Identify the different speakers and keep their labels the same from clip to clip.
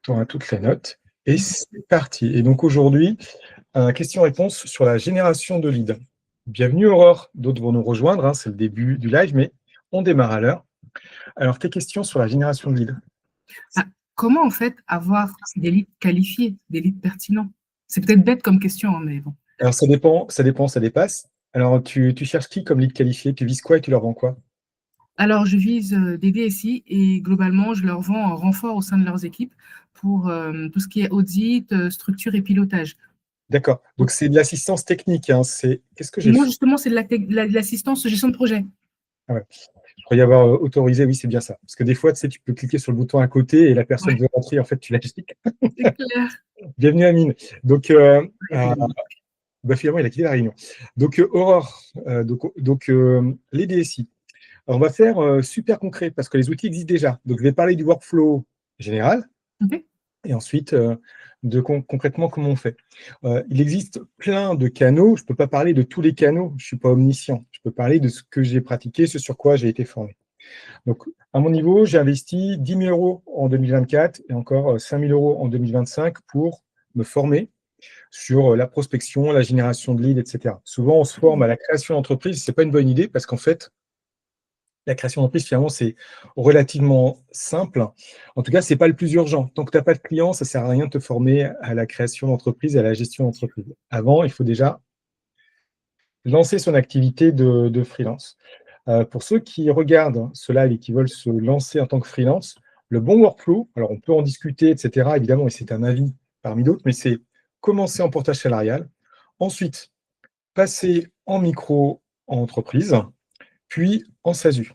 Speaker 1: tu toutes les notes. Et c'est parti. Et donc aujourd'hui, question-réponse sur la génération de leads. Bienvenue Aurore, d'autres vont nous rejoindre, hein, c'est le début du live, mais on démarre à l'heure. Alors tes questions sur la génération de leads.
Speaker 2: Comment en fait avoir des leads qualifiés, des leads pertinents? C'est peut-être bête comme question, hein, mais bon.
Speaker 1: Alors ça dépend, ça dépasse. Alors tu cherches qui comme lead qualifié? Tu vises quoi et tu leur vends quoi?
Speaker 2: Alors je vise des DSI et globalement je leur vends un renfort au sein de leurs équipes pour tout ce qui est audit, structure et pilotage.
Speaker 1: D'accord, donc c'est de l'assistance technique, hein. Qu'est-ce que j'ai
Speaker 2: Moi
Speaker 1: fait?
Speaker 2: justement c'est de l'assistance gestion de projet.
Speaker 1: Ah ouais. Je crois y avoir autorisé, oui, c'est bien ça. Parce que des fois, tu sais, tu peux cliquer sur le bouton à côté et la personne veut rentrer, en fait, tu la cliques.
Speaker 2: C'est clair.
Speaker 1: Bienvenue Amine. Donc, finalement, il a quitté la réunion. Donc, Aurore, les DSI. Alors, on va faire super concret parce que les outils existent déjà. Donc, je vais parler du workflow général et ensuite concrètement comment on fait. Il existe plein de canaux. Je ne peux pas parler de tous les canaux. Je ne suis pas omniscient. Je peux parler de ce que j'ai pratiqué, ce sur quoi j'ai été formé. Donc, à mon niveau, j'ai investi 10 000 euros en 2024 et encore 5 000 euros en 2025 pour me former sur la prospection, la génération de leads, etc. Souvent, on se forme à la création d'entreprise. Ce n'est pas une bonne idée parce qu'en fait, la création d'entreprise, finalement, c'est relativement simple. En tout cas, ce n'est pas le plus urgent. Tant que tu n'as pas de clients, ça ne sert à rien de te former à la création d'entreprise et à la gestion d'entreprise. Avant, il faut déjà lancer son activité de freelance. Pour ceux qui regardent ce live et qui veulent se lancer en tant que freelance, le bon workflow, alors on peut en discuter, etc., évidemment, et c'est un avis parmi d'autres, mais c'est commencer en portage salarial, ensuite passer en micro-entreprise, puis en SASU.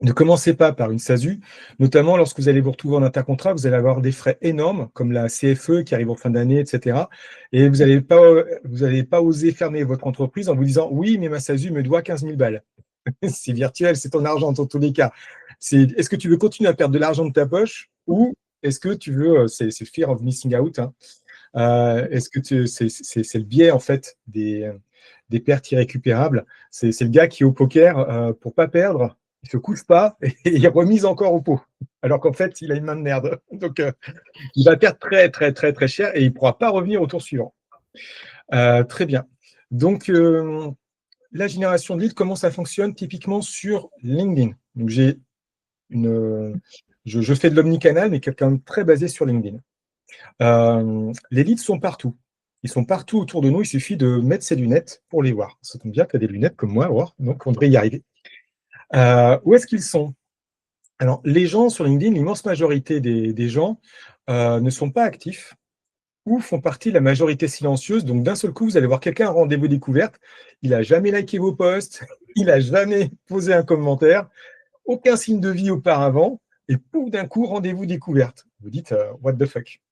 Speaker 1: Ne commencez pas par une SASU, notamment lorsque vous allez vous retrouver en intercontrat, vous allez avoir des frais énormes, comme la CFE qui arrive en fin d'année, etc. Et vous n'allez pas oser fermer votre entreprise en vous disant « Oui, mais ma SASU me doit 15 000 balles. » C'est virtuel, c'est ton argent dans tous les cas. Est-ce que tu veux continuer à perdre de l'argent de ta poche ou est-ce que tu veux, c'est fear of missing out, hein, est-ce que c'est le biais en fait des pertes irrécupérables. C'est le gars qui est au poker pour ne pas perdre, il ne se couche pas et il remise encore au pot. Alors qu'en fait, il a une main de merde. Donc, il va perdre très, très, très, très cher et il ne pourra pas revenir au tour suivant. Très bien. Donc, la génération de leads, comment ça fonctionne typiquement sur LinkedIn. Donc, je fais de l'omnicanal, mais quelqu'un de très basé sur LinkedIn. Les leads sont partout. Ils sont partout autour de nous. Il suffit de mettre ses lunettes pour les voir. Ça tombe bien que tu as des lunettes comme moi, donc on devrait y arriver. Où est-ce qu'ils sont? Alors, les gens sur LinkedIn, l'immense majorité des gens ne sont pas actifs ou font partie de la majorité silencieuse. Donc, d'un seul coup, vous allez voir quelqu'un à rendez-vous découverte. Il n'a jamais liké vos posts, il n'a jamais posé un commentaire, aucun signe de vie auparavant, et pouf, d'un coup, rendez-vous découverte. Vous dites what the fuck.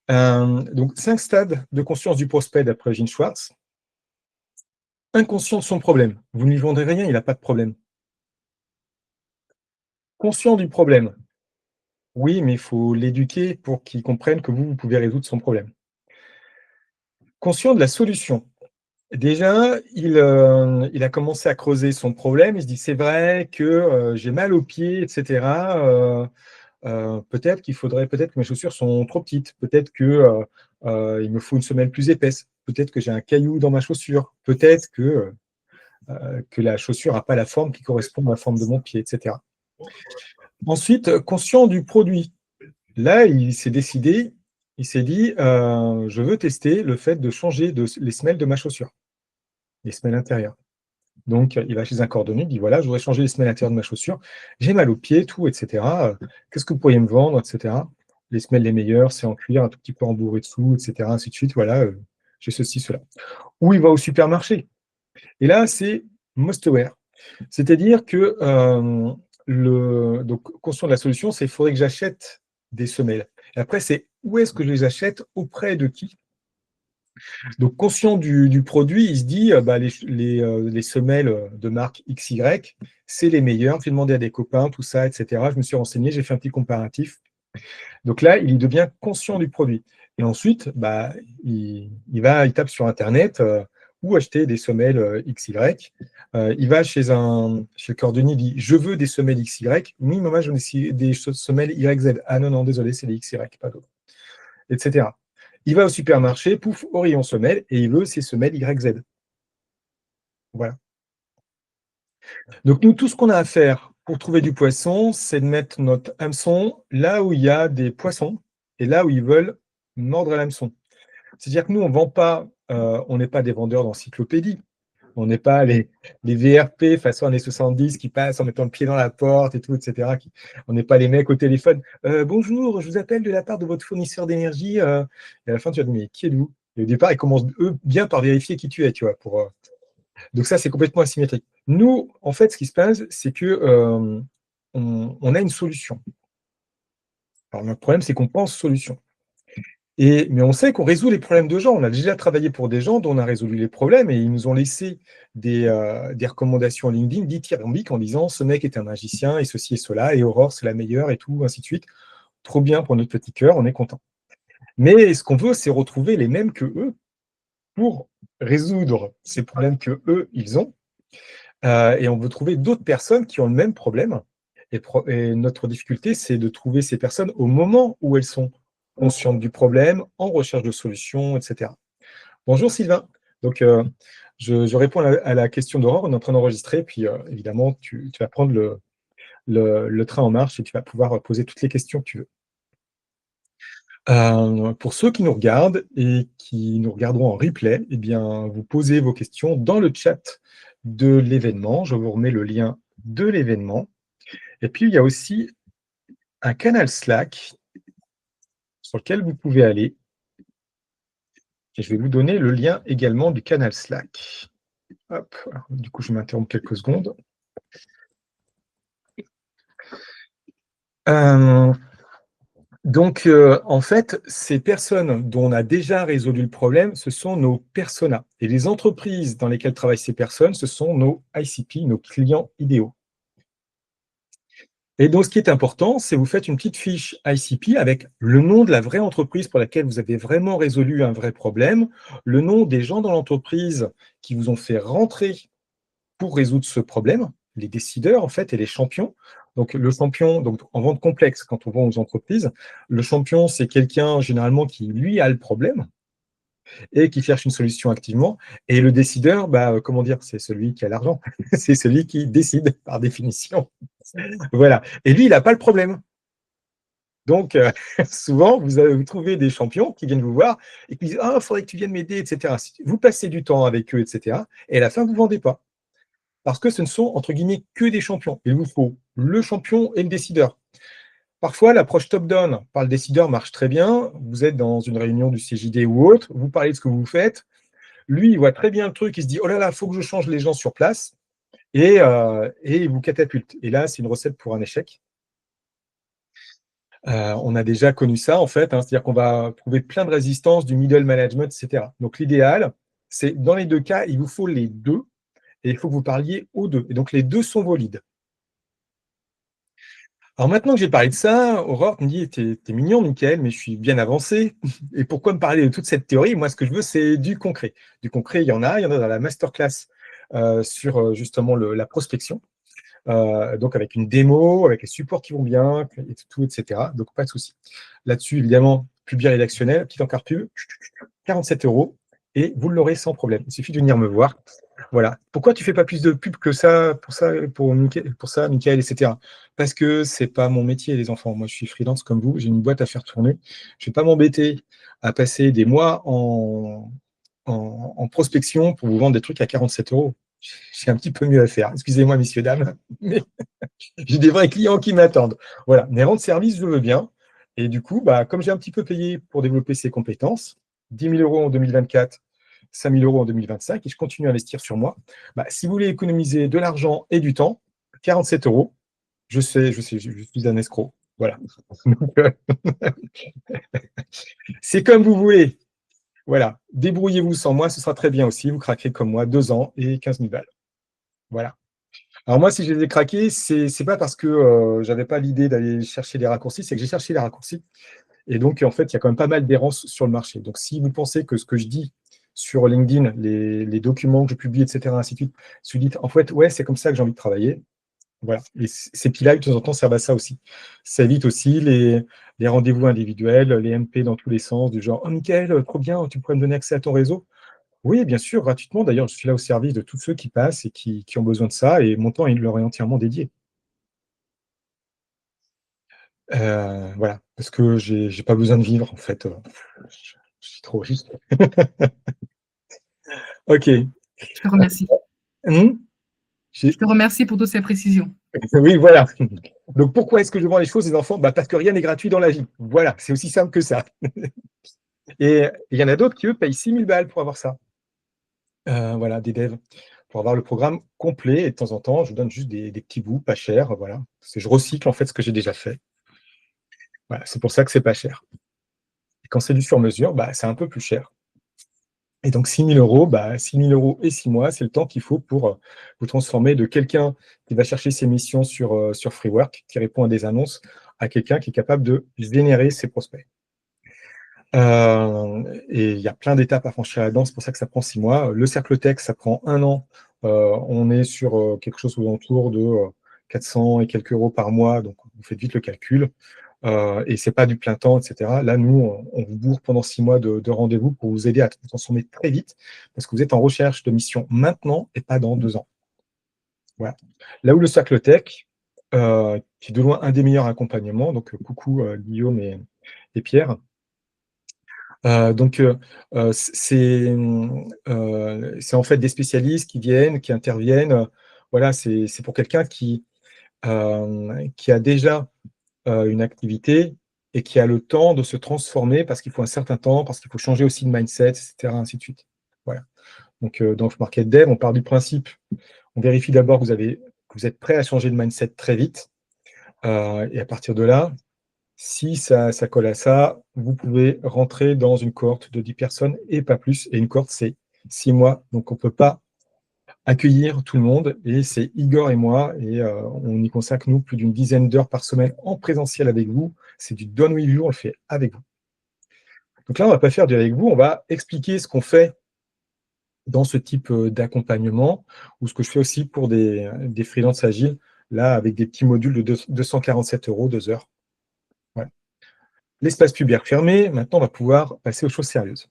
Speaker 1: Donc, 5 stades de conscience du prospect d'après Gene Schwartz. Inconscient de son problème. Vous ne lui vendrez rien, il n'a pas de problème. Conscient du problème. Oui, mais il faut l'éduquer pour qu'il comprenne que vous pouvez résoudre son problème. Conscient de la solution. Déjà, il a commencé à creuser son problème. Il se dit, c'est vrai que j'ai mal aux pieds, etc. Peut-être que mes chaussures sont trop petites. Peut-être que il me faut une semelle plus épaisse. Peut-être que j'ai un caillou dans ma chaussure. Peut-être que la chaussure n'a pas la forme qui correspond à la forme de mon pied, etc. Ensuite, conscient du produit. Là, il s'est décidé, il s'est dit, je veux tester le fait de changer les semelles de ma chaussure, les semelles intérieures. Donc, il va chez un cordonnier, il dit, voilà, je voudrais changer les semelles intérieures de ma chaussure, j'ai mal aux pieds, tout, etc. Qu'est-ce que vous pourriez me vendre, etc. Les semelles les meilleures, c'est en cuir, un tout petit peu rembourré dessous, etc. Ainsi de suite, voilà, j'ai ceci, cela. Ou il va au supermarché. Et là, c'est must-wear. C'est-à-dire que donc, conscient de la solution, c'est qu'il faudrait que j'achète des semelles. Et après, c'est où est-ce que je les achète, auprès de qui? Donc, conscient du produit, il se dit les semelles de marque XY, c'est les meilleures. J'ai demandé à des copains, tout ça, etc. Je me suis renseigné, j'ai fait un petit comparatif. Donc là, il devient conscient du produit. Et ensuite, il tape sur Internet ou acheter des semelles XY. Il va chez le cordonnier, il dit « Je veux des semelles XY. Oui, maman, je veux des semelles YZ. Ah non, non, désolé, c'est les XY, pas d'autres. » Etc. Il va au supermarché, pouf, au rayon semelles, et il veut ses semelles YZ. Voilà. Donc, nous, tout ce qu'on a à faire pour trouver du poisson, c'est de mettre notre hameçon là où il y a des poissons et là où ils veulent mordre l'hameçon. C'est-à-dire que nous, on vend pas, on n'est pas des vendeurs d'encyclopédies. On n'est pas les VRP façon années 70 qui passent en mettant le pied dans la porte et tout, etc. On n'est pas les mecs au téléphone. Bonjour, je vous appelle de la part de votre fournisseur d'énergie. Et à la fin, tu vas dire, mais qui êtes-vous? Et au départ, ils commencent, eux, bien par vérifier qui tu es, tu vois. Donc ça, c'est complètement asymétrique. Nous, en fait, ce qui se passe, c'est que on a une solution. Alors, notre problème, c'est qu'on pense solution. Mais on sait qu'on résout les problèmes de gens. On a déjà travaillé pour des gens dont on a résolu les problèmes et ils nous ont laissé des recommandations LinkedIn dithyrambiques en disant ce mec est un magicien et ceci et cela et Aurore c'est la meilleure et tout, ainsi de suite. Trop bien pour notre petit cœur, on est content. Mais ce qu'on veut, c'est retrouver les mêmes que eux pour résoudre ces problèmes que eux ils ont. Et on veut trouver d'autres personnes qui ont le même problème. Et notre difficulté, c'est de trouver ces personnes au moment où elles sont conscientes du problème, en recherche de solutions, etc. Bonjour Sylvain. Donc, je réponds à la question d'Aurore. On est en train d'enregistrer, puis évidemment, tu vas prendre le train en marche et tu vas pouvoir poser toutes les questions que tu veux. Pour ceux qui nous regardent et qui nous regarderont en replay, eh bien, vous posez vos questions dans le chat de l'événement. Je vous remets le lien de l'événement. Et puis, il y a aussi un canal Slack sur lequel vous pouvez aller. Et je vais vous donner le lien également du canal Slack. Hop, alors, du coup, je m'interromps quelques secondes. Donc, en fait, ces personnes dont on a déjà résolu le problème, ce sont nos personas. Et les entreprises dans lesquelles travaillent ces personnes, ce sont nos ICP, nos clients idéaux. Et donc, ce qui est important, c'est que vous faites une petite fiche ICP avec le nom de la vraie entreprise pour laquelle vous avez vraiment résolu un vrai problème, le nom des gens dans l'entreprise qui vous ont fait rentrer pour résoudre ce problème, les décideurs, en fait, et les champions. Donc, le champion, donc en vente complexe, quand on vend aux entreprises, le champion, c'est quelqu'un, généralement, qui, lui, a le problème et qui cherche une solution activement. Et le décideur, comment dire, c'est celui qui a l'argent. C'est celui qui décide, par définition. Voilà. Et lui, il n'a pas le problème. Donc, souvent, vous trouvez des champions qui viennent vous voir et qui disent « Ah, il faudrait que tu viennes m'aider, etc. » Vous passez du temps avec eux, etc. Et à la fin, vous ne vendez pas. Parce que ce ne sont, entre guillemets, que des champions. Il vous faut le champion et le décideur. Parfois, l'approche top-down par le décideur marche très bien. Vous êtes dans une réunion du CJD ou autre, vous parlez de ce que vous faites. Lui, il voit très bien le truc, il se dit « Oh là là, il faut que je change les gens sur place. » Et il vous catapulte. Et là, c'est une recette pour un échec. On a déjà connu ça, en fait. C'est-à-dire qu'on va trouver plein de résistances du middle management, etc. Donc, l'idéal, c'est, dans les deux cas, il vous faut les deux. Et il faut que vous parliez aux deux. Et donc, les deux sont valides. Alors, maintenant que j'ai parlé de ça, Aurore me dit « T'es mignon, Mickaël, mais je suis bien avancé. Et pourquoi me parler de toute cette théorie? Moi, ce que je veux, c'est du concret. Du concret, il y en a dans la masterclass sur justement la prospection. Donc, avec une démo, avec les supports qui vont bien, et tout, etc. Donc, pas de souci. Là-dessus, évidemment, pub bien rédactionnel, petit encart pub, 47 €, et vous l'aurez sans problème. Il suffit de venir me voir. Voilà. Pourquoi tu ne fais pas plus de pub que ça, pour ça, Mickaël, etc. Parce que ce n'est pas mon métier, les enfants. Moi, je suis freelance comme vous, j'ai une boîte à faire tourner. Je ne vais pas m'embêter à passer des mois en prospection pour vous vendre des trucs à 47 €. J'ai un petit peu mieux à faire. Excusez-moi, messieurs, dames, mais j'ai des vrais clients qui m'attendent. Voilà. Mais rendre service, je veux bien. Et du coup, comme j'ai un petit peu payé pour développer ces compétences, 10 000 € en 2024, 5 000 € en 2025, et je continue à investir sur moi. Si vous voulez économiser de l'argent et du temps, 47 €, je sais, je suis un escroc. Voilà. C'est comme vous voulez. Voilà. Débrouillez-vous sans moi, ce sera très bien aussi. Vous craquerez comme moi 2 ans et 15 000 balles. Voilà. Alors moi, si je les ai craqués, c'est pas parce que j'avais pas l'idée d'aller chercher les raccourcis, c'est que j'ai cherché les raccourcis. Et donc, en fait, il y a quand même pas mal d'errances sur le marché. Donc, si vous pensez que ce que je dis sur LinkedIn, les documents que je publie, etc., ainsi de suite, je me dis, en fait, ouais, c'est comme ça que j'ai envie de travailler. Voilà. Et ces petits lives, de temps en temps, servent à ça aussi. Ça évite aussi les rendez-vous individuels, les MP dans tous les sens, du genre, oh, Mickaël, trop bien, tu pourrais me donner accès à ton réseau? Oui, bien sûr, gratuitement. D'ailleurs, je suis là au service de tous ceux qui passent et qui ont besoin de ça, et mon temps, il leur est entièrement dédié. Voilà, parce que j'ai pas besoin de vivre, en fait. Je suis trop riche. OK.
Speaker 2: Je te remercie.
Speaker 1: Mmh?
Speaker 2: Je te remercie pour toutes ces précisions.
Speaker 1: Oui, voilà. Donc, pourquoi est-ce que je vends les choses, les enfants? Bah, parce que rien n'est gratuit dans la vie. Voilà, c'est aussi simple que ça. Et il y en a d'autres qui, eux, payent 6 000 balles pour avoir ça. Voilà, des devs, pour avoir le programme complet, et de temps en temps, je vous donne juste des petits bouts pas chers, voilà. Je recycle, en fait, ce que j'ai déjà fait. Voilà, c'est pour ça que c'est pas cher. Et quand c'est du sur mesure, bah, c'est un peu plus cher. Et donc 6 000 €, bah, 6 000 € et 6 mois, c'est le temps qu'il faut pour, vous transformer de quelqu'un qui va chercher ses missions sur Freework, qui répond à des annonces, à quelqu'un qui est capable de générer ses prospects. Et il y a plein d'étapes à franchir là-dedans, c'est pour ça que ça prend 6 mois. Le cercle tech, ça prend 1 an. On est sur, quelque chose aux alentours de, 400 et quelques euros par mois, donc vous faites vite le calcul. Et c'est pas du plein temps, et cetera. Là, nous, on vous bourre pendant 6 mois de rendez-vous pour vous aider à vous transformer très vite, parce que vous êtes en recherche de mission maintenant et pas dans 2 ans. Voilà. Là où le cercle tech, qui est de loin un des meilleurs accompagnements, donc coucou, Guillaume et Pierre. Donc c'est en fait des spécialistes qui viennent, qui interviennent, voilà, c'est pour quelqu'un qui a déjà une activité et qui a le temps de se transformer, parce qu'il faut un certain temps, parce qu'il faut changer aussi de mindset, et cetera, ainsi de suite. Voilà. Donc dans Market Dev, on part du principe, on vérifie d'abord que vous êtes prêt à changer de mindset très vite, et à partir de là, si ça colle à ça, vous pouvez rentrer dans une cohorte de 10 personnes et pas plus, et une cohorte, c'est 6 mois, donc on ne peut pas accueillir tout le monde, et c'est Igor et moi, et on y consacre, nous, plus d'une dizaine d'heures par semaine en présentiel avec vous. C'est du done with you, on le fait avec vous. Donc là, on ne va pas faire du avec vous, on va expliquer ce qu'on fait dans ce type d'accompagnement, ou ce que je fais aussi pour des freelances agiles, là, avec des petits modules de 247 €, 2 heures. Ouais. L'espace pub est fermé, maintenant on va pouvoir passer aux choses sérieuses.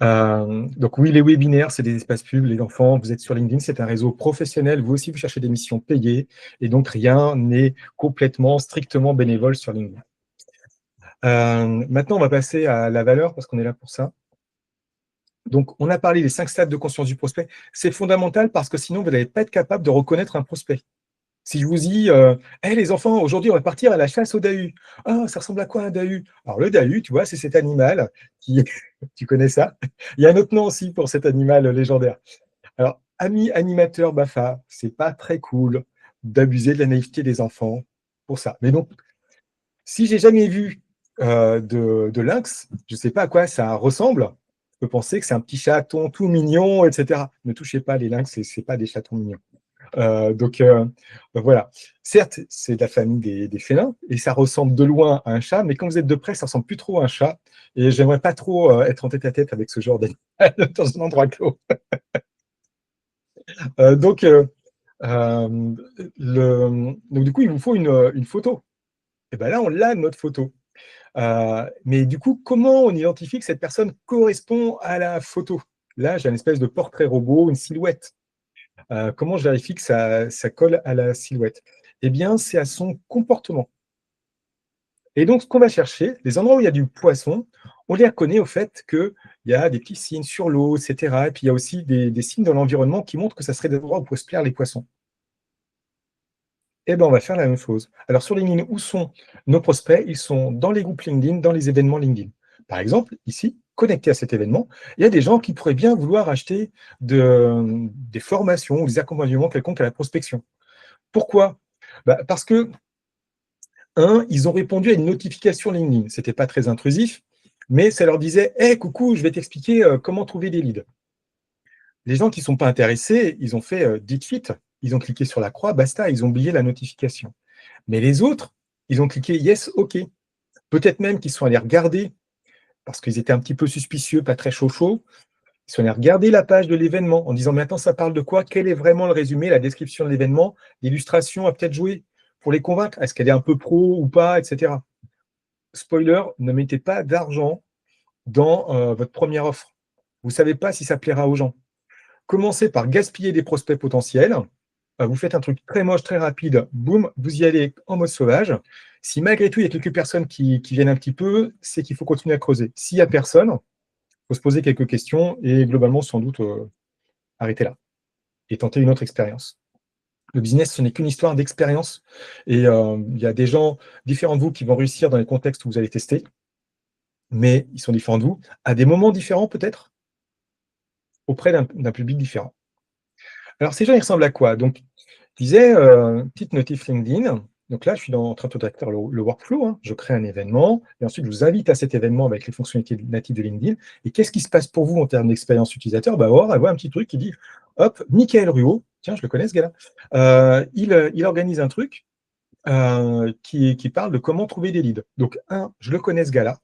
Speaker 1: Donc oui, les webinaires, c'est des espaces pubs, les enfants, vous êtes sur LinkedIn, c'est un réseau professionnel, vous aussi vous cherchez des missions payées, et donc rien n'est complètement, strictement bénévole sur LinkedIn. Maintenant, on va passer à la valeur, parce qu'on est là pour ça. Donc, on a parlé des 5 stades de conscience du prospect. C'est fondamental, parce que sinon, vous n'allez pas être capable de reconnaître un prospect. Si je vous dis, hey, les enfants, aujourd'hui, on va partir à la chasse au dahu. Ah, ça ressemble à quoi un dahu? Alors, le dahu, tu vois, c'est cet animal qui. Tu connais ça? Il y a un autre nom aussi pour cet animal légendaire. Alors, ami animateur BAFA, c'est pas très cool d'abuser de la naïveté des enfants pour ça. Mais donc, si j'ai jamais vu de lynx, je ne sais pas à quoi ça ressemble. Je peux penser que c'est un petit chaton tout mignon, etc. Ne touchez pas les lynx, c'est pas des chatons mignons. Donc voilà. Certes, c'est de la famille des félins, et ça ressemble de loin à un chat, mais quand vous êtes de près, ça ressemble plus trop à un chat. Et j'aimerais pas trop être en tête-à-tête avec ce genre d'animal dans un endroit clos. Donc, donc, du coup, il vous faut une photo. Et bien là, on l'a, notre photo. Mais du coup, comment on identifie que cette personne correspond à la photo? Là, j'ai une espèce de portrait robot, une silhouette. Comment je vérifie que ça colle à la silhouette? Eh bien, c'est à son comportement. Et donc, ce qu'on va chercher, les endroits où il y a du poisson, on les reconnaît au fait qu'il y a des petits signes sur l'eau, et cetera. Et puis, il y a aussi des signes dans l'environnement qui montrent que ça serait des endroits où pourraient se plaire les poissons. Eh bien, on va faire la même chose. Alors, sur LinkedIn, où sont nos prospects? Ils sont dans les groupes LinkedIn, dans les événements LinkedIn. Par exemple, ici, connecté à cet événement, il y a des gens qui pourraient bien vouloir acheter des formations ou des accompagnements quelconques à la prospection. Pourquoi? Parce que, ils ont répondu à une notification LinkedIn. Ce n'était pas très intrusif, mais ça leur disait « Hey, coucou, je vais t'expliquer comment trouver des leads ». Les gens qui ne sont pas intéressés, ils ont fait dites suite, ils ont cliqué sur la croix, basta, ils ont oublié la notification. Mais les autres, ils ont cliqué yes, OK. Peut-être même qu'ils sont allés regarder parce qu'ils étaient un petit peu suspicieux, pas très chaud. Ils sont allés regarder la page de l'événement en disant, mais attends, ça parle de quoi? Quel est vraiment le résumé, la description de l'événement? L'illustration a peut-être joué pour les convaincre. Est-ce qu'elle est un peu pro ou pas, etc. Spoiler, ne mettez pas d'argent dans votre première offre. Vous ne savez pas si ça plaira aux gens. Commencez par gaspiller des prospects potentiels. Vous faites un truc très moche, très rapide, boum, vous y allez en mode sauvage. Si malgré tout, il y a quelques personnes qui viennent un petit peu, c'est qu'il faut continuer à creuser. S'il n'y a personne, il faut se poser quelques questions et globalement, sans doute, arrêter là et tenter une autre expérience. Le business, ce n'est qu'une histoire d'expérience. Et il y a des gens différents de vous qui vont réussir dans les contextes où vous allez tester, mais ils sont différents de vous, à des moments différents peut-être, auprès d'un public différent. Alors, ces gens, ils ressemblent à quoi? Donc, je disais, petite notif LinkedIn. Donc là, je suis en train de faire le workflow. Hein. Je crée un événement et ensuite, je vous invite à cet événement avec les fonctionnalités natives de LinkedIn. Et qu'est-ce qui se passe pour vous en termes d'expérience utilisateur? Bah, elle voit un petit truc qui dit, hop, Michael Ruot, tiens, je le connais ce gars-là, il organise un truc qui parle de comment trouver des leads. Donc, je le connais ce gars-là.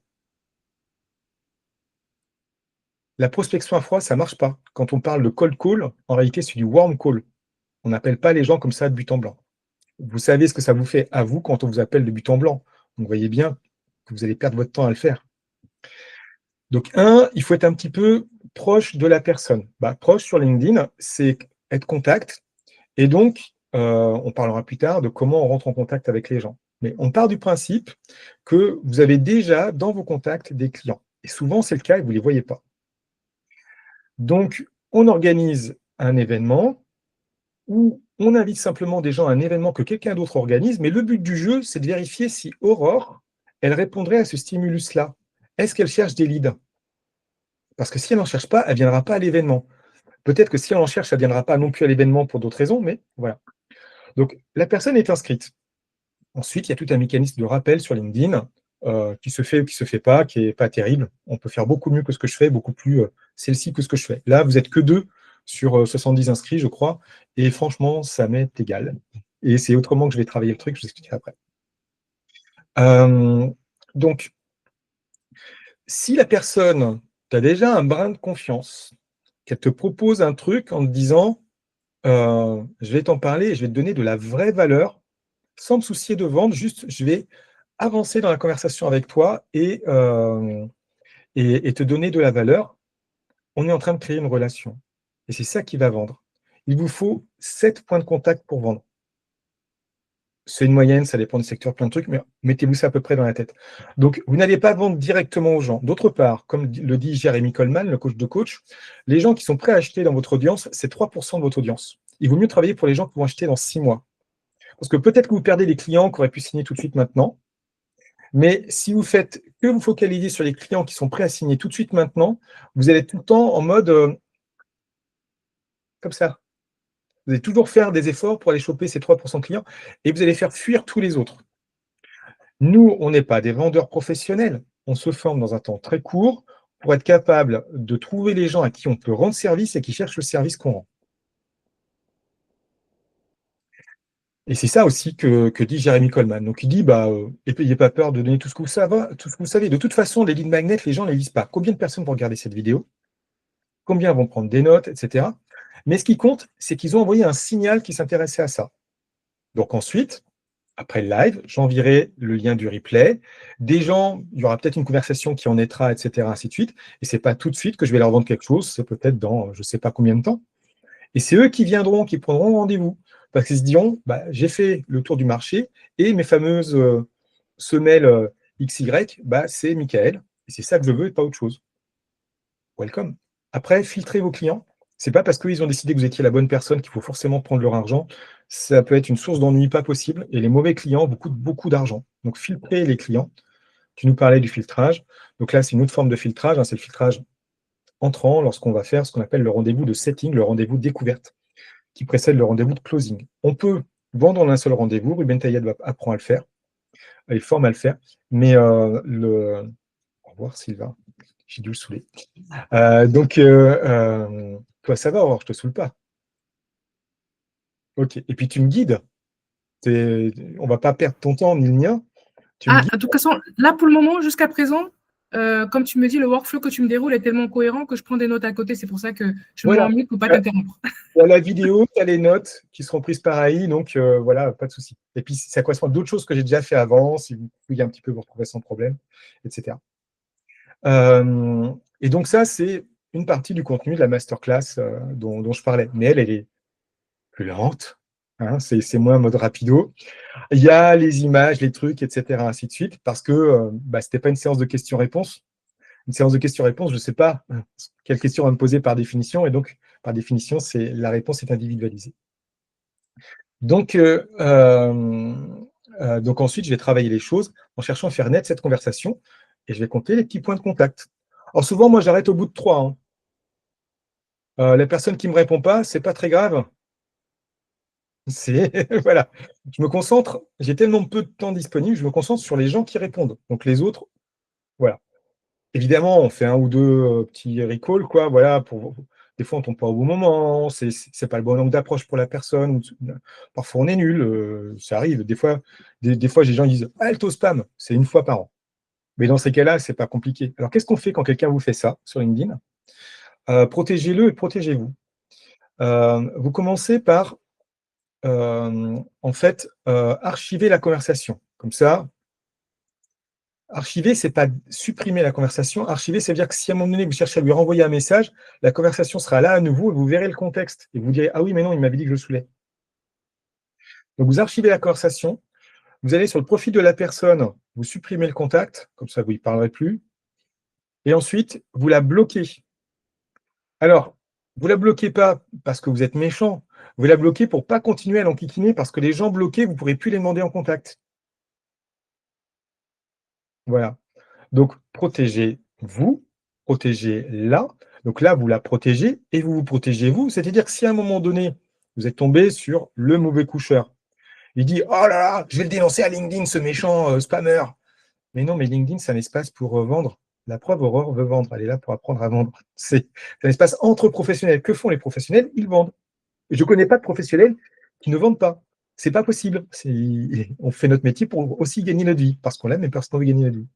Speaker 1: La prospection à froid, ça ne marche pas. Quand on parle de cold call, en réalité, c'est du warm call. On n'appelle pas les gens comme ça de but en blanc. Vous savez ce que ça vous fait à vous quand on vous appelle de but en blanc. Donc, vous voyez bien que vous allez perdre votre temps à le faire. Donc, il faut être un petit peu proche de la personne. Proche sur LinkedIn, c'est être contact. Et donc, on parlera plus tard de comment on rentre en contact avec les gens. Mais on part du principe que vous avez déjà dans vos contacts des clients. Et souvent, c'est le cas et vous ne les voyez pas. Donc, on organise un événement où on invite simplement des gens à un événement que quelqu'un d'autre organise, mais le but du jeu, c'est de vérifier si Aurore, elle répondrait à ce stimulus-là. Est-ce qu'elle cherche des leads? Parce que si elle n'en cherche pas, elle ne viendra pas à l'événement. Peut-être que si elle en cherche, elle ne viendra pas non plus à l'événement pour d'autres raisons, mais voilà. Donc, la personne est inscrite. Ensuite, il y a tout un mécanisme de rappel sur LinkedIn qui se fait ou qui ne se fait pas, qui n'est pas terrible. On peut faire beaucoup mieux que ce que je fais, beaucoup plus celle-ci que ce que je fais. Là, vous n'êtes que 2 sur 70 inscrits, je crois, et franchement, ça m'est égal. Et c'est autrement que je vais travailler le truc, je vous expliquerai après. Donc, si la personne, tu as déjà un brin de confiance, qu'elle te propose un truc en te disant je vais t'en parler et je vais te donner de la vraie valeur, sans me soucier de vendre, juste je vais avancer dans la conversation avec toi et te donner de la valeur, on est en train de créer une relation. Et c'est ça qui va vendre. Il vous faut 7 points de contact pour vendre. C'est une moyenne, ça dépend du secteur, plein de trucs, mais mettez-vous ça à peu près dans la tête. Donc, vous n'allez pas vendre directement aux gens. D'autre part, comme le dit Jérémy Coleman, le coach de coach, les gens qui sont prêts à acheter dans votre audience, c'est 3% de votre audience. Il vaut mieux travailler pour les gens qui vont acheter dans 6 mois. Parce que peut-être que vous perdez des clients qui auraient pu signer tout de suite maintenant, mais si vous faites que vous focalisez sur les clients qui sont prêts à signer tout de suite maintenant, vous allez être tout le temps en mode comme ça. Vous allez toujours faire des efforts pour aller choper ces 3% de clients et vous allez faire fuir tous les autres. Nous, on n'est pas des vendeurs professionnels. On se forme dans un temps très court pour être capable de trouver les gens à qui on peut rendre service et qui cherchent le service qu'on rend. Et c'est ça aussi que dit Jérémy Coleman. Donc il dit, n'ayez pas peur de donner tout ce que vous savez. De toute façon, les lead magnets, les gens ne les lisent pas. Combien de personnes vont regarder cette vidéo? Combien vont prendre des notes, etc. Mais ce qui compte, c'est qu'ils ont envoyé un signal qui s'intéressait à ça. Donc ensuite, après le live, j'enverrai le lien du replay. Des gens, il y aura peut-être une conversation qui en naîtra, etc., ainsi de suite. Et ce n'est pas tout de suite que je vais leur vendre quelque chose, c'est peut-être dans je ne sais pas combien de temps. Et c'est eux qui viendront, qui prendront rendez-vous. Parce qu'ils se diront, j'ai fait le tour du marché et mes fameuses semelles XY, c'est Michael. Et c'est ça que je veux et pas autre chose. Welcome. Après, filtrez vos clients. Ce n'est pas parce qu'ils ont décidé que vous étiez la bonne personne qu'il faut forcément prendre leur argent. Ça peut être une source d'ennui pas possible. Et les mauvais clients vous coûtent beaucoup d'argent. Donc, filtrez les clients. Tu nous parlais du filtrage. Donc là, c'est une autre forme de filtrage. C'est le filtrage entrant lorsqu'on va faire ce qu'on appelle le rendez-vous de setting, le rendez-vous découverte, qui précède le rendez-vous de closing. On peut vendre en un seul rendez-vous. Ruben Tayeb apprend à le faire. Il forme à le faire. Mais au revoir, Sylvain. J'ai dû le saouler. Toi, ça va, Aurore, je ne te saoule pas. Ok. Et puis, tu me guides. On ne va pas perdre ton temps ni le mien.
Speaker 2: De toute façon, là, pour le moment, jusqu'à présent, comme tu me dis, le workflow que tu me déroules est tellement cohérent que je prends des notes à côté. C'est pour ça que je me
Speaker 1: Voilà.
Speaker 2: mets en mute pour ne pas t'interrompre.
Speaker 1: Il y a la vidéo, il y a les notes qui seront prises pareil, donc voilà, pas de souci. Et puis, ça correspond à d'autres choses que j'ai déjà fait avant. Si vous fouillez un petit peu, vous retrouvez sans problème, etc. Et donc, ça, c'est une partie du contenu de la masterclass dont je parlais. Mais elle est plus lente. Hein, c'est moins en mode rapido. Il y a les images, les trucs, etc., ainsi de suite, parce que ce n'était pas une séance de questions-réponses. Une séance de questions-réponses, je ne sais pas quelle question on va me poser par définition, et donc, par définition, la réponse est individualisée. Donc ensuite, je vais travailler les choses en cherchant à faire naître cette conversation, et je vais compter les petits points de contact. Alors souvent, moi, j'arrête au bout de 3. Hein. La personne qui ne me répond pas, ce n'est pas très grave. Voilà. Je me concentre, j'ai tellement peu de temps disponible, je me concentre sur les gens qui répondent. Donc les autres, voilà. Évidemment, on fait un ou deux petits recalls, quoi, voilà, des fois on tombe pas au bon moment, c'est pas le bon angle d'approche pour la personne, parfois on est nul, ça arrive. Des fois, j'ai des gens qui disent Alto spam, c'est une fois par an. Mais dans ces cas-là, c'est pas compliqué. Alors qu'est-ce qu'on fait quand quelqu'un vous fait ça sur LinkedIn? Protégez-le et protégez-vous. Vous commencez par en fait, archiver la conversation. Comme ça, archiver, c'est pas supprimer la conversation. Archiver, ça veut dire que si à un moment donné, vous cherchez à lui renvoyer un message, la conversation sera là à nouveau et vous verrez le contexte. Et vous direz, ah oui, mais non, il m'avait dit que je le saoulais. Donc, vous archivez la conversation, vous allez sur le profil de la personne, vous supprimez le contact, comme ça, vous ne parlerez plus. Et ensuite, vous la bloquez. Alors, vous ne la bloquez pas parce que vous êtes méchant. Vous la bloquez pour ne pas continuer à l'enquiquiner parce que les gens bloqués, vous ne pourrez plus les demander en contact. Voilà. Donc, protégez-vous, protégez-la. Donc là, vous la protégez et vous vous protégez vous. C'est-à-dire que si à un moment donné, vous êtes tombé sur le mauvais coucheur, il dit « Oh là là, je vais le dénoncer à LinkedIn, ce méchant spammer ». Mais non, mais LinkedIn, c'est un espace pour vendre. La preuve, Aurore veut vendre. Elle est là pour apprendre à vendre. C'est un espace entre professionnels. Que font les professionnels? Ils vendent. Je ne connais pas de professionnels qui ne vendent pas. C'est pas possible. On fait notre métier pour aussi gagner notre vie, parce qu'on l'aime et parce qu'on veut gagner notre vie.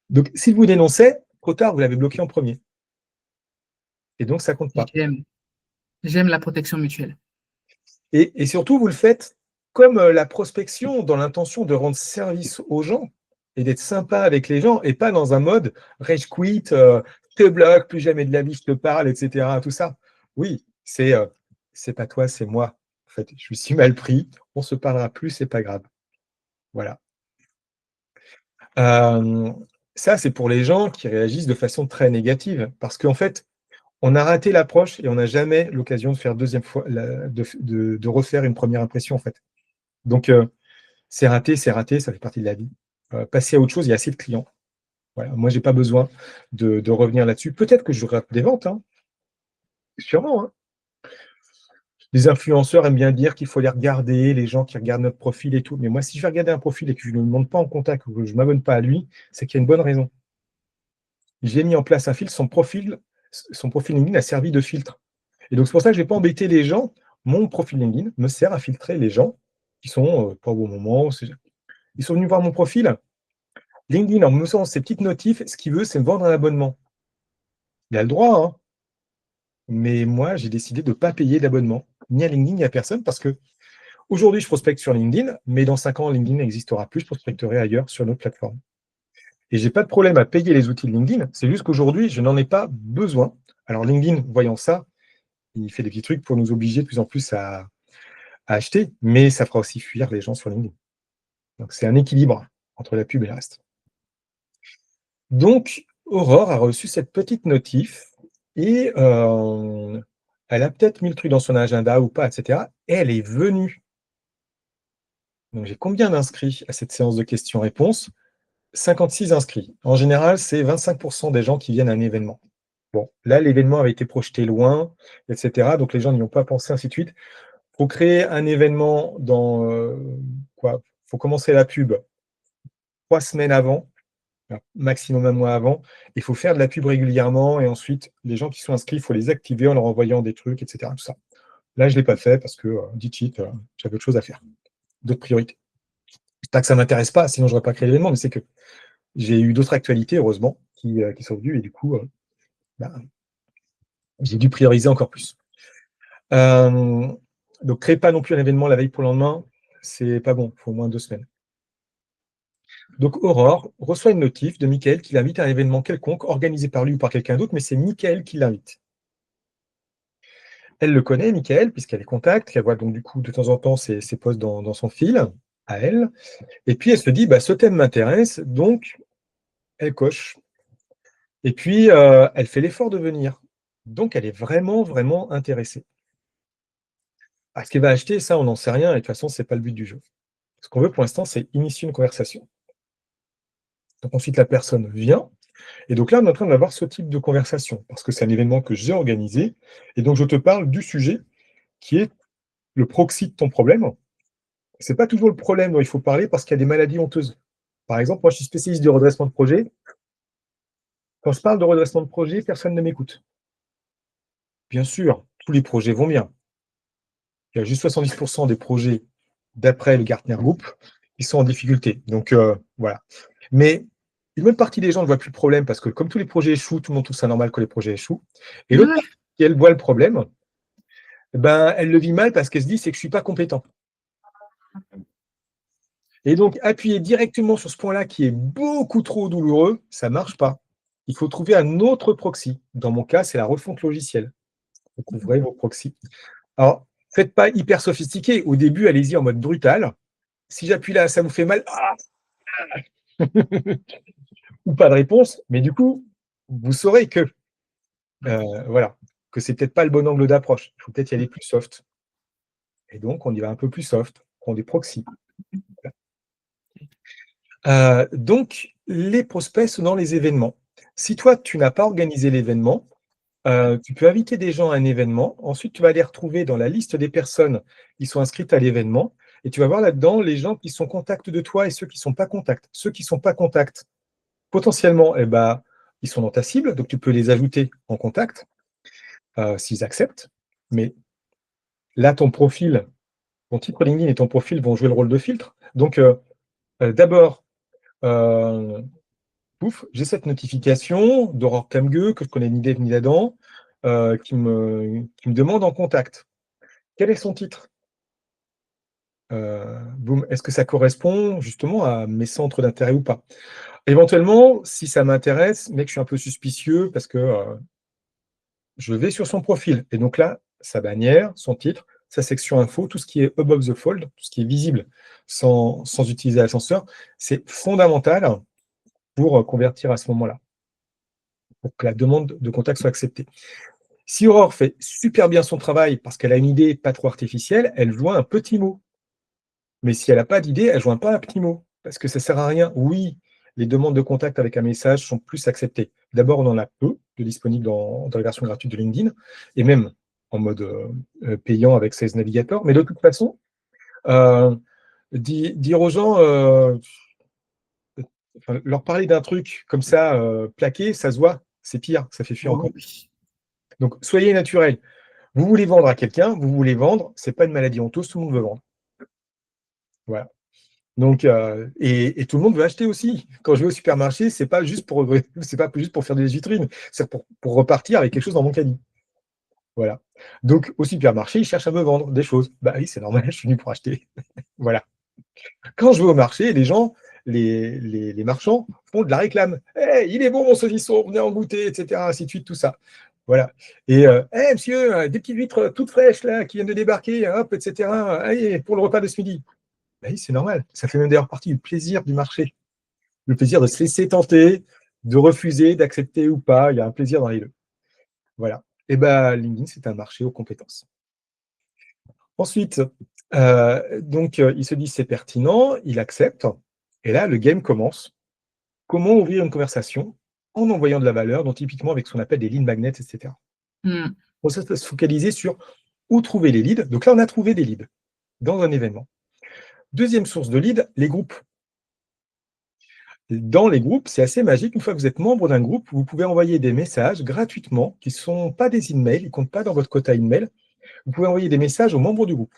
Speaker 1: Donc, s'il vous dénonçait, trop tard, vous l'avez bloqué en premier. Et donc, ça ne compte pas.
Speaker 2: J'aime la protection mutuelle.
Speaker 1: Et surtout, vous le faites comme la prospection, dans l'intention de rendre service aux gens et d'être sympa avec les gens, et pas dans un mode rage quit, je te bloque, plus jamais de la vie, je te parle, etc. Tout ça. Oui, c'est pas toi, c'est moi. En fait, je me suis mal pris, on ne se parlera plus, c'est pas grave. Voilà. Ça, c'est pour les gens qui réagissent de façon très négative, parce qu'en fait, on a raté l'approche et on n'a jamais l'occasion de faire deuxième fois, de refaire une première impression, en fait. Donc, c'est raté, ça fait partie de la vie. Passer à autre chose, il y a assez de clients. Voilà. Moi, je n'ai pas besoin de revenir là-dessus. Peut-être que je rate des ventes, hein. Sûrement. Hein. Les influenceurs aiment bien dire qu'il faut les regarder, les gens qui regardent notre profil et tout. Mais moi, si je vais regarder un profil et que je ne le demande pas en contact ou que je ne m'abonne pas à lui, c'est qu'il y a une bonne raison. J'ai mis en place un filtre, son profil LinkedIn a servi de filtre. Et donc, c'est pour ça que je ne vais pas embêter les gens. Mon profil LinkedIn me sert à filtrer les gens qui sont pas au bon moment. Ils sont venus voir mon profil. LinkedIn, en me faisant ces petites notifs, ce qu'il veut, c'est me vendre un abonnement. Il a le droit, hein. Mais moi, j'ai décidé de ne pas payer d'abonnement, ni à LinkedIn, ni à personne, parce que aujourd'hui, je prospecte sur LinkedIn, mais dans 5 ans, LinkedIn n'existera plus, je prospecterai ailleurs sur une autre plateforme. Et je n'ai pas de problème à payer les outils de LinkedIn, c'est juste qu'aujourd'hui, je n'en ai pas besoin. Alors LinkedIn, voyant ça, il fait des petits trucs pour nous obliger de plus en plus à acheter, mais ça fera aussi fuir les gens sur LinkedIn. Donc c'est un équilibre entre la pub et le reste. Donc, Aurore a reçu cette petite notif et elle a peut-être mis le truc dans son agenda ou pas, etc. Et elle est venue. Donc, j'ai combien d'inscrits à cette séance de questions-réponses? 56 inscrits. En général, c'est 25% des gens qui viennent à un événement. Bon, là, l'événement avait été projeté loin, etc. Donc, les gens n'y ont pas pensé, ainsi de suite. Il faut créer un événement dans quoi? Il faut commencer la pub 3 semaines avant, maximum un mois avant. Il faut faire de la pub régulièrement et ensuite, les gens qui sont inscrits, il faut les activer en leur envoyant des trucs, etc. Tout ça. Là, je ne l'ai pas fait parce que, dit cheat, j'avais autre chose à faire, d'autres priorités. C'est pas que ça ne m'intéresse pas, sinon je n'aurais pas créé l'événement, mais c'est que j'ai eu d'autres actualités, heureusement, qui sont venues, et du coup, j'ai dû prioriser encore plus. Donc, crée pas non plus un événement la veille pour le lendemain, c'est pas bon, il faut au moins 2 semaines. Donc, Aurore reçoit une notif de Mickaël qui l'invite à un événement quelconque, organisé par lui ou par quelqu'un d'autre, mais c'est Mickaël qui l'invite. Elle le connaît, Mickaël, puisqu'elle est contact, qu'elle voit donc du coup de temps en temps ses posts dans son fil, à elle. Et puis elle se dit, ce thème m'intéresse, donc elle coche. Et puis elle fait l'effort de venir. Donc elle est vraiment, vraiment intéressée. Ce qu'elle va acheter, ça, on n'en sait rien, et de toute façon, ce n'est pas le but du jeu. Ce qu'on veut pour l'instant, c'est initier une conversation. Donc ensuite, la personne vient, et donc là, on est en train d'avoir ce type de conversation, parce que c'est un événement que j'ai organisé, et donc je te parle du sujet qui est le proxy de ton problème. Ce n'est pas toujours le problème dont il faut parler, parce qu'il y a des maladies honteuses. Par exemple, moi, je suis spécialiste du redressement de projet. Quand je parle de redressement de projet, personne ne m'écoute. Bien sûr, tous les projets vont bien. Il y a juste 70% des projets, d'après le Gartner Group, qui sont en difficulté. Donc, voilà. Mais une bonne partie des gens ne voient plus le problème, parce que comme tous les projets échouent, tout le monde trouve ça normal que les projets échouent. Et l'autre partie, si elle voit le problème, elle le vit mal parce qu'elle se dit, c'est que je ne suis pas compétent. Et donc, appuyer directement sur ce point-là qui est beaucoup trop douloureux, ça ne marche pas. Il faut trouver un autre proxy. Dans mon cas, c'est la refonte logicielle. Donc, ouvrez vos proxys. Alors, faites pas hyper sophistiqué. Au début, allez-y en mode brutal. Si j'appuie là, ça vous fait mal. Ou pas de réponse. Mais du coup, vous saurez que voilà, que c'est peut-être pas le bon angle d'approche. Il faut peut-être y aller plus soft. Et donc, on y va un peu plus soft. On prend des proxys. Donc, les prospects sont dans les événements. Si toi, tu n'as pas organisé l'événement, tu peux inviter des gens à un événement. Ensuite, tu vas les retrouver dans la liste des personnes qui sont inscrites à l'événement. Et tu vas voir là-dedans les gens qui sont contact de toi et ceux qui ne sont pas contact. Ceux qui ne sont pas contact, potentiellement, ils sont dans ta cible. Donc, tu peux les ajouter en contact s'ils acceptent. Mais là, ton profil, ton titre LinkedIn et ton profil vont jouer le rôle de filtre. Donc, d'abord, pouf, j'ai cette notification d'Aurore Camgueux, que je connais ni d'Ève ni d'Adam, qui me demande en contact. Quel est son titre? Boum, est-ce que ça correspond justement à mes centres d'intérêt ou pas? Éventuellement, si ça m'intéresse, mais que je suis un peu suspicieux parce que je vais sur son profil. Et donc là, sa bannière, son titre, sa section info, tout ce qui est above the fold, tout ce qui est visible sans utiliser l'ascenseur, c'est fondamental pour convertir à ce moment-là, pour que la demande de contact soit acceptée. Si Aurore fait super bien son travail parce qu'elle a une idée pas trop artificielle, elle joint un petit mot. Mais si elle n'a pas d'idée, elle ne joint pas un petit mot, parce que ça ne sert à rien. Oui, les demandes de contact avec un message sont plus acceptées. D'abord, on en a peu de disponibles dans la version gratuite de LinkedIn, et même en mode payant avec Sales Navigator. Mais de toute façon, dire aux gens, leur parler d'un truc comme ça, plaqué, ça se voit, c'est pire, ça fait fuir encore. Donc, soyez naturel. Vous voulez vendre à quelqu'un, vous voulez vendre, ce n'est pas une maladie honteuse, tout le monde veut vendre. Voilà. Donc, et tout le monde veut acheter aussi. Quand je vais au supermarché, c'est pas juste pour faire des vitrines, c'est pour repartir avec quelque chose dans mon caddie. Voilà. Donc, au supermarché, ils cherchent à me vendre des choses. Bah oui, c'est normal, je suis venu pour acheter. Voilà. Quand je vais au marché, les gens, les marchands font de la réclame. Hey, il est bon mon saucisson, venez en goûter, etc. Ainsi de suite, tout ça. Voilà. Et hey, monsieur, des petites huîtres toutes fraîches là, qui viennent de débarquer, hop, etc. Allez, pour le repas de ce midi. Ben oui, c'est normal. Ça fait même d'ailleurs partie du plaisir du marché. Le plaisir de se laisser tenter, de refuser, d'accepter ou pas. Il y a un plaisir dans les deux. Voilà. Et LinkedIn, c'est un marché aux compétences. Ensuite, il se dit c'est pertinent, il accepte. Et là, le game commence. Comment ouvrir une conversation en envoyant de la valeur, donc typiquement avec ce qu'on appelle des lead magnets, etc. On va se focaliser sur où trouver les leads. Donc là, on a trouvé des leads dans un événement. Deuxième source de leads, les groupes. Dans les groupes, c'est assez magique. Une fois que vous êtes membre d'un groupe, vous pouvez envoyer des messages gratuitement qui ne sont pas des emails, ils ne comptent pas dans votre quota email. Vous pouvez envoyer des messages aux membres du groupe.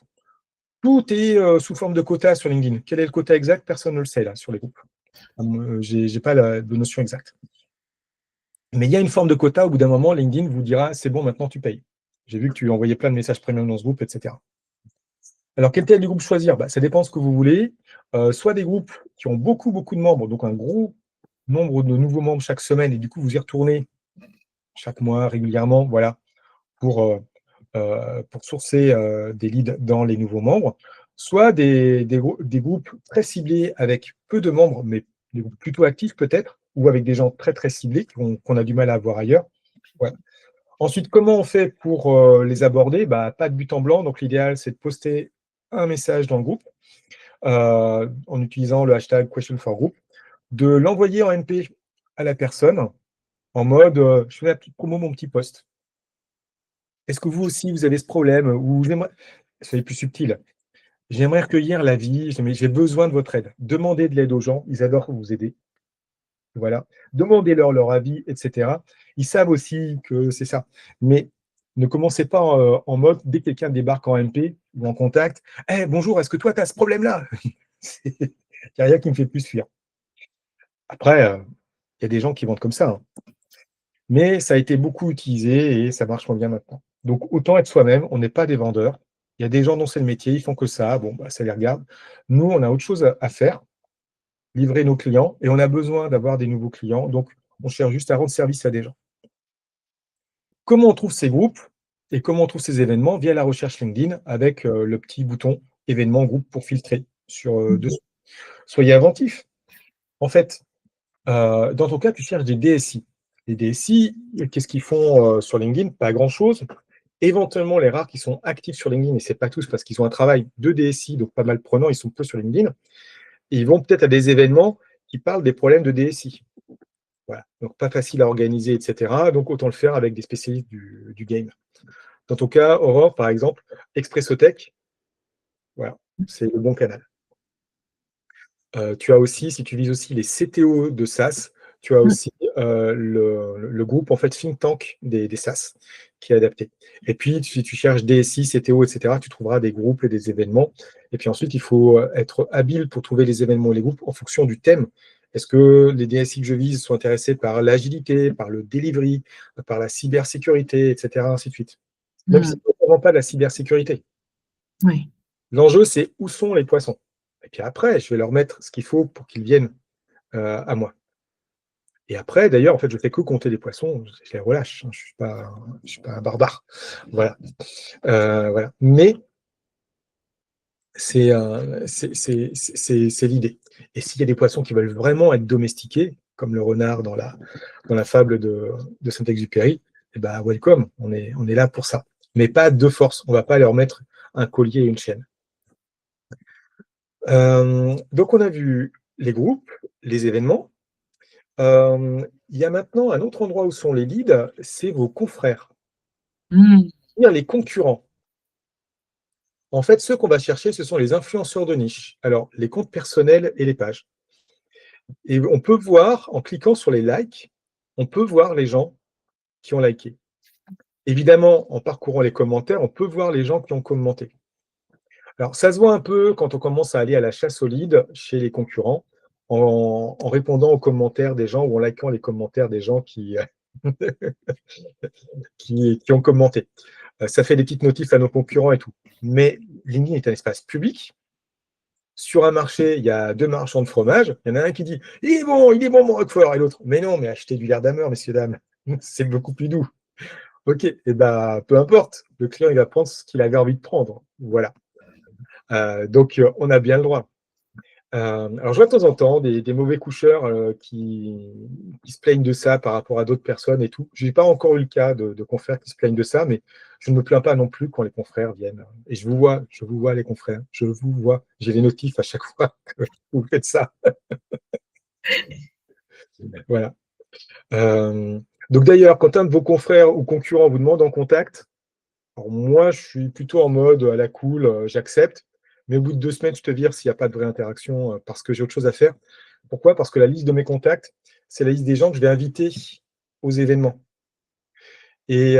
Speaker 1: Tout est sous forme de quota sur LinkedIn. Quel est le quota exact? Personne ne le sait là sur les groupes. Je n'ai pas de notion exacte. Mais il y a une forme de quota, au bout d'un moment, LinkedIn vous dira, c'est bon, maintenant tu payes. J'ai vu que tu envoyais plein de messages premium dans ce groupe, etc. Alors, quelle taille du groupe choisir? Ça dépend de ce que vous voulez. Soit des groupes qui ont beaucoup, beaucoup de membres, donc un gros nombre de nouveaux membres chaque semaine, et du coup, vous y retournez chaque mois, régulièrement, voilà, pour sourcer des leads dans les nouveaux membres. Soit des groupes très ciblés avec peu de membres, mais des groupes plutôt actifs peut-être, ou avec des gens très, très ciblés qu'on a du mal à avoir ailleurs. Ouais. Ensuite, comment on fait pour les aborder? Pas de but en blanc, donc l'idéal, c'est de poster un message dans le groupe en utilisant le hashtag question for group, de l'envoyer en MP à la personne en mode je fais la petite promo, mon petit post. Est-ce que vous aussi, vous avez ce problème? Ou soyez plus subtil. J'aimerais recueillir l'avis, j'ai besoin de votre aide. Demandez de l'aide aux gens, ils adorent vous aider. Voilà. Demandez-leur leur avis, etc. Ils savent aussi que c'est ça. Mais ne commencez pas en mode, dès que quelqu'un débarque en MP ou en contact, hey, bonjour, est-ce que toi, tu as ce problème-là? Il n'y a rien qui me fait plus fuir. Après, il y a des gens qui vendent comme ça. Hein. Mais ça a été beaucoup utilisé et ça marche moins bien maintenant. Donc, autant être soi-même, on n'est pas des vendeurs. Il y a des gens dont c'est le métier, ils font que ça, bon, ça les regarde. Nous, on a autre chose à faire, livrer nos clients, et on a besoin d'avoir des nouveaux clients, donc on cherche juste à rendre service à des gens. Comment on trouve ces groupes et comment on trouve ces événements? Via la recherche LinkedIn avec le petit bouton événement groupe pour filtrer sur dessous. Soyez inventifs. En fait, dans ton cas, tu cherches des DSI. Les DSI, qu'est-ce qu'ils font sur LinkedIn? Pas grand-chose. Éventuellement, les rares qui sont actifs sur LinkedIn, et ce n'est pas tous parce qu'ils ont un travail de DSI, donc pas mal prenant, ils sont peu sur LinkedIn, et ils vont peut-être à des événements qui parlent des problèmes de DSI. Voilà. Donc pas facile à organiser, etc. Donc autant le faire avec des spécialistes du game. Dans ton cas, Aurore, par exemple, Expressotech, voilà, c'est le bon canal. Tu as aussi, si tu vises aussi les CTO de SaaS, tu as aussi le groupe en fait think tank des SaaS qui est adapté. Et puis, si tu cherches DSI, CTO, etc., tu trouveras des groupes et des événements. Et puis ensuite, il faut être habile pour trouver les événements et les groupes en fonction du thème. Est-ce que les DSI que je vise sont intéressés par l'agilité, par le delivery, par la cybersécurité, etc., ainsi de suite. Même si ce n'est vraiment pas de la cybersécurité.
Speaker 2: Oui.
Speaker 1: L'enjeu, c'est où sont les poissons. Et puis après, je vais leur mettre ce qu'il faut pour qu'ils viennent à moi. Et après, d'ailleurs, en fait, je ne fais que compter les poissons, je les relâche. Hein, je ne suis pas un barbare. Voilà. Voilà. Mais c'est l'idée. Et s'il y a des poissons qui veulent vraiment être domestiqués, comme le renard dans la fable de Saint-Exupéry, eh ben, welcome, on est là pour ça. Mais pas de force. On ne va pas leur mettre un collier et une chaîne. Donc, on a vu les groupes, les événements. Il y a maintenant un autre endroit où sont les leads, c'est vos confrères. C'est-à-dire les concurrents. En fait, ceux qu'on va chercher, ce sont les influenceurs de niche. Alors, les comptes personnels et les pages. Et on peut voir, en cliquant sur les likes, on peut voir les gens qui ont liké. Évidemment, en parcourant les commentaires, on peut voir les gens qui ont commenté. Alors, ça se voit un peu quand on commence à aller à la chasse aux leads chez les concurrents, en répondant aux commentaires des gens ou en likant les commentaires des gens qui ont commenté. Ça fait des petites notifs à nos concurrents et tout. Mais LinkedIn est un espace public. Sur un marché, il y a deux marchands de fromage. Il y en a un qui dit « Il est bon mon Roquefort » et l'autre « Mais non, mais achetez du Gardameur, messieurs, dames. C'est beaucoup plus doux. » Ok, et peu importe. Le client, il va prendre ce qu'il avait envie de prendre. Voilà. Donc, on a bien le droit. Alors, je vois de temps en temps des mauvais coucheurs qui se plaignent de ça par rapport à d'autres personnes et tout. Je n'ai pas encore eu le cas de confrères qui se plaignent de ça, mais je ne me plains pas non plus quand les confrères viennent. Et je vous vois les confrères, je vous vois. J'ai les notifs à chaque fois que vous faites ça. Voilà. Donc d'ailleurs, quand un de vos confrères ou concurrents vous demande en contact, alors moi, je suis plutôt en mode à la cool, j'accepte. Mais au bout de 2 semaines, je te vire s'il n'y a pas de vraie interaction parce que j'ai autre chose à faire. Pourquoi? Parce que la liste de mes contacts, c'est la liste des gens que je vais inviter aux événements. Et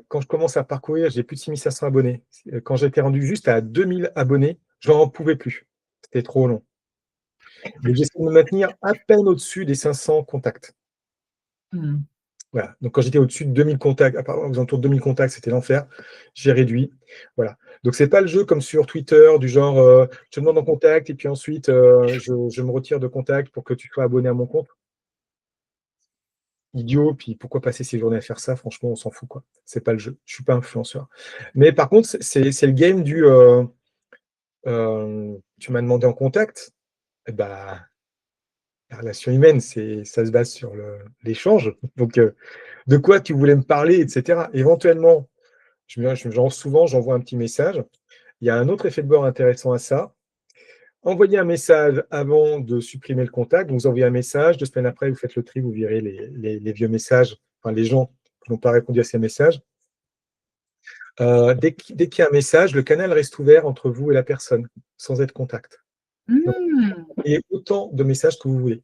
Speaker 1: quand je commence à parcourir, j'ai plus de 6500 abonnés. Quand j'étais rendu juste à 2000 abonnés, je n'en pouvais plus. C'était trop long. Donc, j'essaie de me maintenir à peine au-dessus des 500 contacts. Voilà. Donc, quand j'étais au-dessus de 2000 contacts, aux alentours de 2000 contacts, c'était l'enfer. J'ai réduit. Voilà. Donc, c'est pas le jeu comme sur Twitter, du genre, je te demande en contact et puis ensuite, je me retire de contact pour que tu sois abonné à mon compte. Idiot, puis pourquoi passer ses journées à faire ça? Franchement, on s'en fout, quoi. C'est pas le jeu. Je suis pas influenceur. Mais par contre, c'est le game du tu m'as demandé en contact. Eh ben, la relation humaine, ça se base sur l'échange. Donc, de quoi tu voulais me parler, etc. Éventuellement, souvent, j'envoie un petit message. Il y a un autre effet de bord intéressant à ça. Envoyez un message avant de supprimer le contact. Vous envoyez un message, 2 semaines après, vous faites le tri, vous virez les vieux messages, enfin les gens qui n'ont pas répondu à ces messages. Dès qu'il y a un message, le canal reste ouvert entre vous et la personne, sans être contact. Donc, et autant de messages que vous voulez.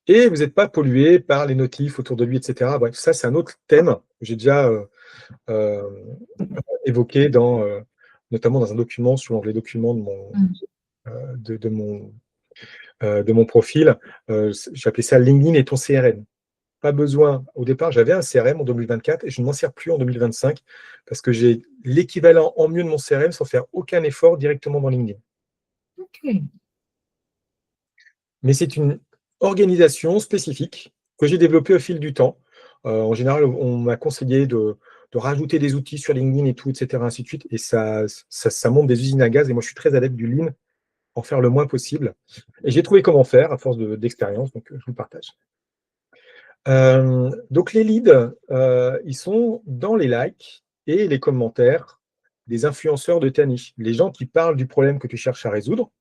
Speaker 1: Et vous n'êtes pas pollué par les notifs autour de lui, etc. Bref, ça, c'est un autre thème que j'ai déjà évoqué notamment dans un document sur l'onglet documents de mon profil. J'appelais ça LinkedIn et ton CRM. Pas besoin. Au départ, j'avais un CRM en 2024 et je ne m'en sers plus en 2025 parce que j'ai l'équivalent en mieux de mon CRM sans faire aucun effort directement dans LinkedIn.
Speaker 2: Okay.
Speaker 1: Mais c'est une organisation spécifique que j'ai développée au fil du temps. En général, on m'a conseillé de rajouter des outils sur LinkedIn et tout, etc., ainsi de suite. Et ça monte des usines à gaz. Et moi, je suis très adepte du lean, en faire le moins possible. Et j'ai trouvé comment faire à force d'expérience, donc je vous le partage. Donc les leads, ils sont dans les likes et les commentaires des influenceurs de ta niche. Les gens qui parlent du problème que tu cherches à résoudre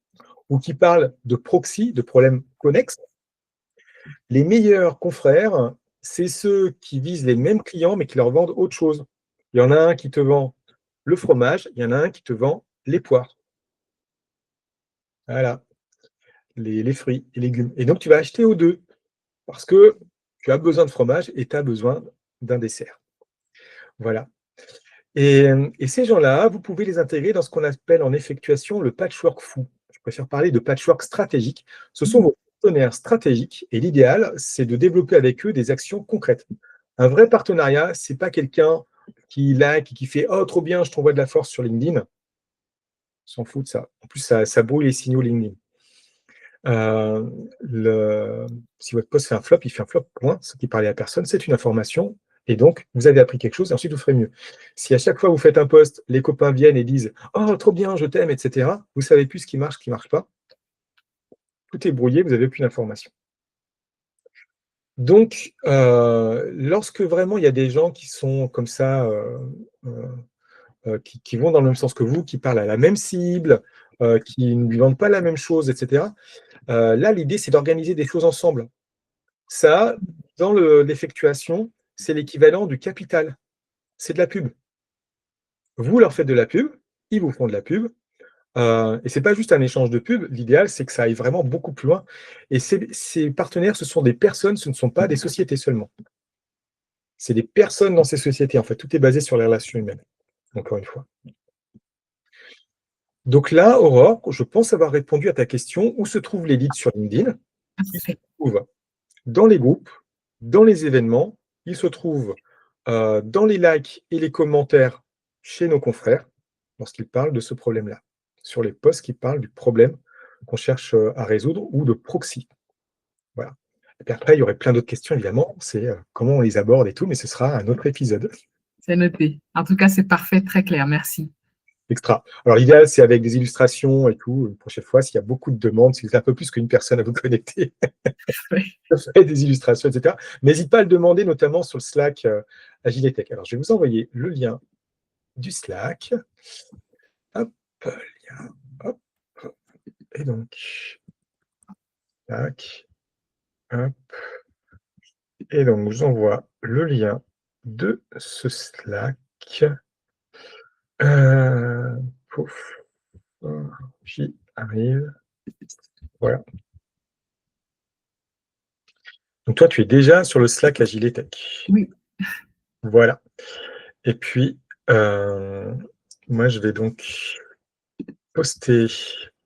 Speaker 1: ou qui parlent de proxy, de problèmes connexes. Les meilleurs confrères, c'est ceux qui visent les mêmes clients mais qui leur vendent autre chose. Il y en a un qui te vend le fromage, il y en a un qui te vend les poires. Voilà, les fruits et légumes. Et donc, tu vas acheter aux deux parce que tu as besoin de fromage et tu as besoin d'un dessert. Voilà. Et ces gens-là, vous pouvez les intégrer dans ce qu'on appelle en effectuation le patchwork fou. Je préfère parler de patchwork stratégique. Ce sont vos partenaires stratégiques et l'idéal, c'est de développer avec eux des actions concrètes. Un vrai partenariat, ce n'est pas quelqu'un qui like et qui fait « Oh, trop bien, je t'envoie de la force sur LinkedIn ». On s'en fout de ça. En plus, ça brouille les signaux LinkedIn. Si votre post fait un flop, il fait un flop, point. Ce qui parlait à personne, c'est une information. Et donc, vous avez appris quelque chose et ensuite, vous ferez mieux. Si à chaque fois, vous faites un post, les copains viennent et disent « Oh, trop bien, je t'aime, etc. » Vous ne savez plus ce qui marche pas. Tout est brouillé, vous n'avez plus d'informations. Donc, lorsque vraiment, il y a des gens qui sont comme ça, qui vont dans le même sens que vous, qui parlent à la même cible, qui ne lui vendent pas la même chose, etc., là, l'idée, c'est d'organiser des choses ensemble. Ça, dans l'effectuation, c'est l'équivalent du capital. C'est de la pub. Vous leur faites de la pub, ils vous font de la pub. Et ce n'est pas juste un échange de pub. L'idéal, c'est que ça aille vraiment beaucoup plus loin. Et ces partenaires, ce sont des personnes, ce ne sont pas des sociétés seulement. C'est des personnes dans ces sociétés. En fait, tout est basé sur les relations humaines, encore une fois. Donc là, Aurore, je pense avoir répondu à ta question. Où se trouvent les leads sur LinkedIn? Ils se trouvent dans les groupes, dans les événements, ils se trouvent dans les likes et les commentaires chez nos confrères lorsqu'ils parlent de ce problème-là, sur les posts qui parlent du problème qu'on cherche à résoudre ou de proxy. Voilà. Et puis après, il y aurait plein d'autres questions, évidemment, c'est comment on les aborde et tout, mais ce sera un autre épisode.
Speaker 2: C'est noté. En tout cas, c'est parfait, très clair, merci.
Speaker 1: Extra. Alors, l'idéal, c'est avec des illustrations et tout. Une prochaine fois, s'il y a beaucoup de demandes, si vous êtes un peu plus qu'une personne à vous connecter, des illustrations, etc. N'hésite pas à le demander, notamment sur le Slack Agiletech. Alors, je vais vous envoyer le lien du Slack. Hop, lien, hop. Et donc, Slack. Hop. Et donc, je vous envoie le lien de ce Slack. Pouf. J'y arrive. Voilà. Donc, toi, tu es déjà sur le Slack Agiletech.
Speaker 2: Oui.
Speaker 1: Voilà. Et puis, moi, je vais donc poster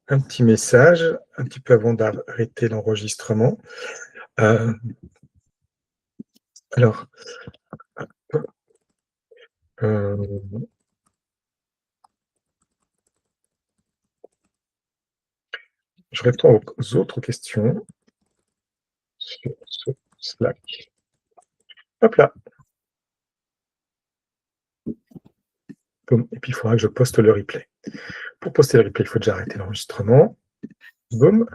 Speaker 1: un petit message, un petit peu avant d'arrêter l'enregistrement. Alors, je réponds aux autres questions sur ce Slack. Hop là. Boum. Et puis, il faudra que je poste le replay. Pour poster le replay, il faut déjà arrêter l'enregistrement. Boum.